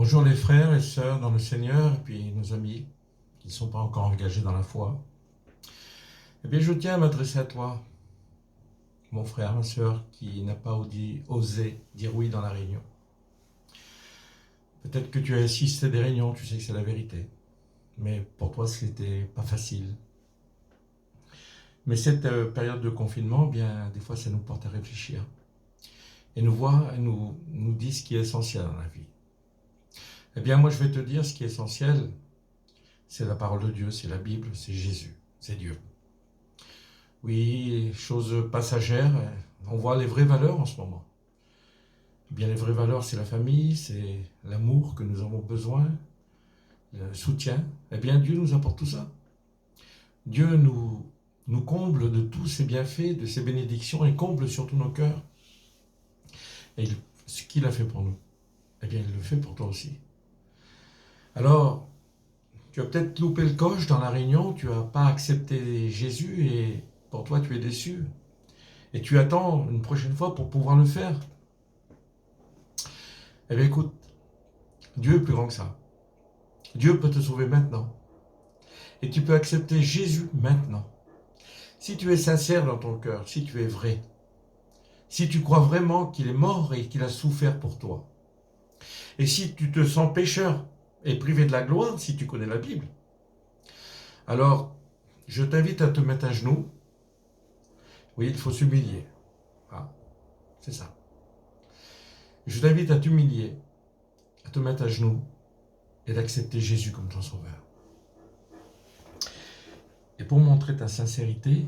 Bonjour les frères et sœurs dans le Seigneur, et puis nos amis qui ne sont pas encore engagés dans la foi. Eh bien, je tiens à m'adresser à toi, mon frère, ma sœur, qui n'a pas osé dire oui dans la réunion. Peut-être que tu as assisté à des réunions, tu sais que c'est la vérité, mais pour toi, c'était pas facile. Mais cette période de confinement, eh bien, des fois, ça nous porte à réfléchir et nous dit ce qui est essentiel dans la vie. Eh bien, moi, je vais te dire ce qui est essentiel, c'est la parole de Dieu, c'est la Bible, c'est Jésus, c'est Dieu. Oui, choses passagères, on voit les vraies valeurs en ce moment. Eh bien, les vraies valeurs, c'est la famille, c'est l'amour que nous avons besoin, le soutien. Eh bien, Dieu nous apporte tout ça. Dieu nous comble de tous ses bienfaits, de ses bénédictions, et comble surtout nos cœurs. Et ce qu'il a fait pour nous, eh bien, il le fait pour toi aussi. Alors, tu as peut-être loupé le coche dans la réunion, tu n'as pas accepté Jésus et pour toi, tu es déçu. Et tu attends une prochaine fois pour pouvoir le faire. Eh bien, écoute, Dieu est plus grand que ça. Dieu peut te sauver maintenant. Et tu peux accepter Jésus maintenant. Si tu es sincère dans ton cœur, si tu es vrai, si tu crois vraiment qu'il est mort et qu'il a souffert pour toi, et si tu te sens pécheur et privé de la gloire, si tu connais la Bible, alors je t'invite à te mettre à genoux. Oui, il faut s'humilier. Ah, c'est ça. Je t'invite à t'humilier, à te mettre à genoux et d'accepter Jésus comme ton sauveur. Et pour montrer ta sincérité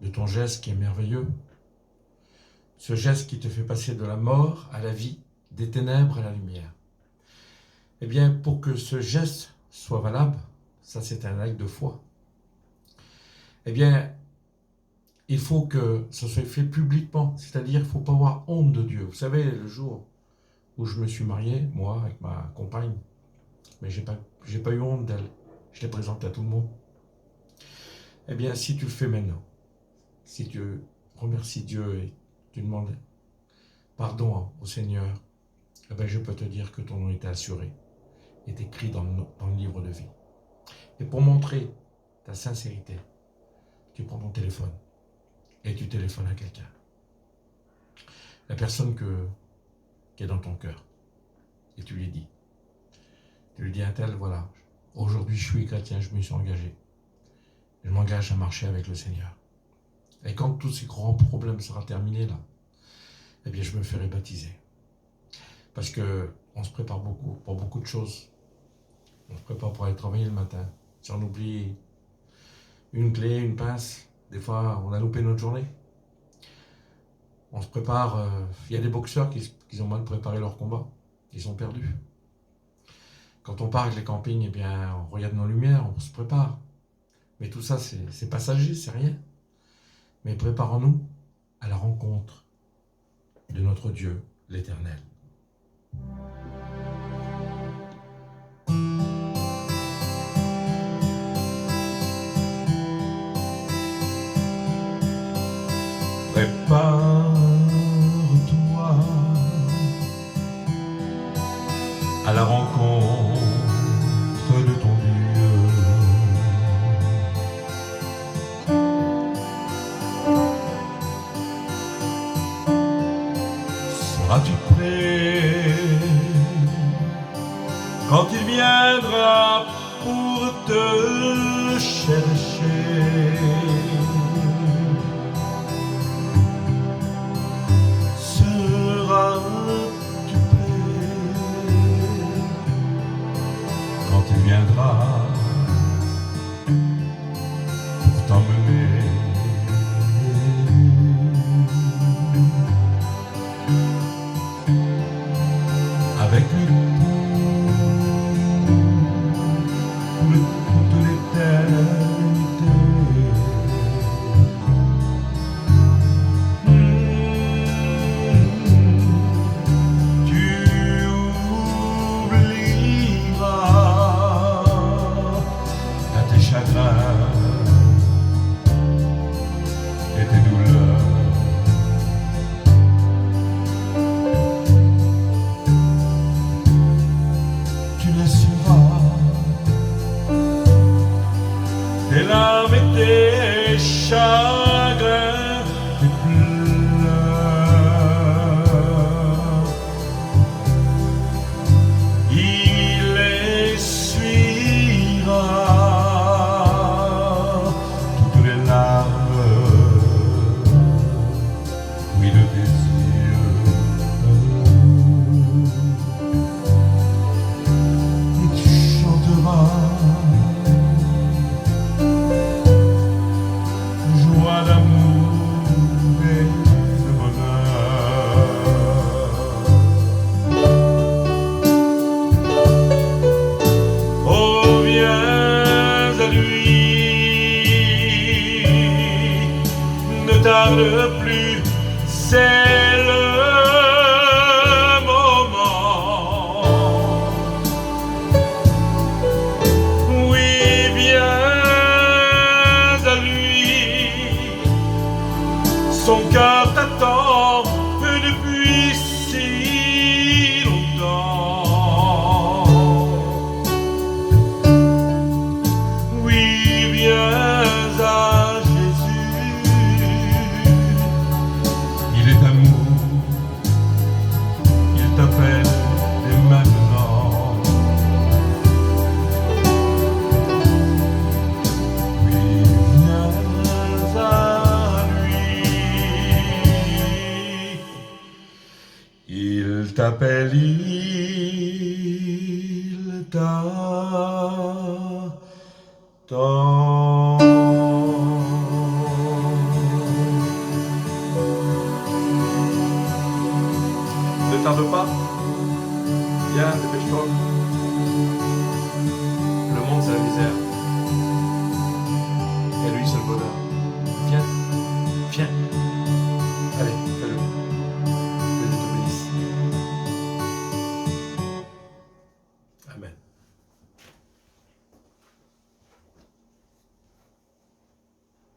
de ton geste qui est merveilleux, ce geste qui te fait passer de la mort à la vie, des ténèbres à la lumière, eh bien, pour que ce geste soit valable, ça c'est un acte de foi, eh bien, il faut que ça soit fait publiquement, c'est-à-dire qu'il ne faut pas avoir honte de Dieu. Vous savez, le jour où je me suis marié, moi, avec ma compagne, mais j'ai pas eu honte d'elle, je l'ai présentée à tout le monde. Eh bien, si tu le fais maintenant, si tu remercies Dieu et tu demandes pardon au Seigneur, eh bien, je peux te dire que ton nom est assuré, est écrit dans le livre de vie. Et pour montrer ta sincérité, tu prends ton téléphone et tu téléphones à quelqu'un. La personne qui est dans ton cœur. Et tu lui dis. Tu lui dis à un tel, voilà, aujourd'hui je suis chrétien, je me suis engagé. Je m'engage à marcher avec le Seigneur. Et quand tous ces grands problèmes seront terminés là, eh bien je me ferai baptiser. Parce qu'on se prépare beaucoup, pour beaucoup de choses. On se prépare pour aller travailler le matin. Si on oublie une clé, une pince, des fois on a loupé notre journée. On se prépare, il y a des boxeurs qui ont mal préparé leur combat. Ils sont perdus. Quand on part avec les campings, eh bien on regarde nos lumières, on se prépare. Mais tout ça c'est passager, c'est rien. Mais préparons-nous à la rencontre de notre Dieu, l'Éternel. Prépare-toi à la rencontre de ton Dieu. Seras-tu prêt quand il viendra pour te chercher? Seras-tu prêt quand il viendra pour t'emmener? Avec lui les chagrins, tes pleurs. Il essuiera toutes les larmes, oui, de tes yeux. Et tu chanteras joie d'amour et de bonheur. Oh, viens à lui, ne tarde plus, c'est le moment. Oui, viens à lui, son cœur t'attend depuis si longtemps. Oui, viens à Jésus, il est amour, il t'appelle dès maintenant. Oui, viens à lui, il t'appelle, il t'attend. Ne tarde pas, viens, dépêche-toi. Le monde, c'est la misère.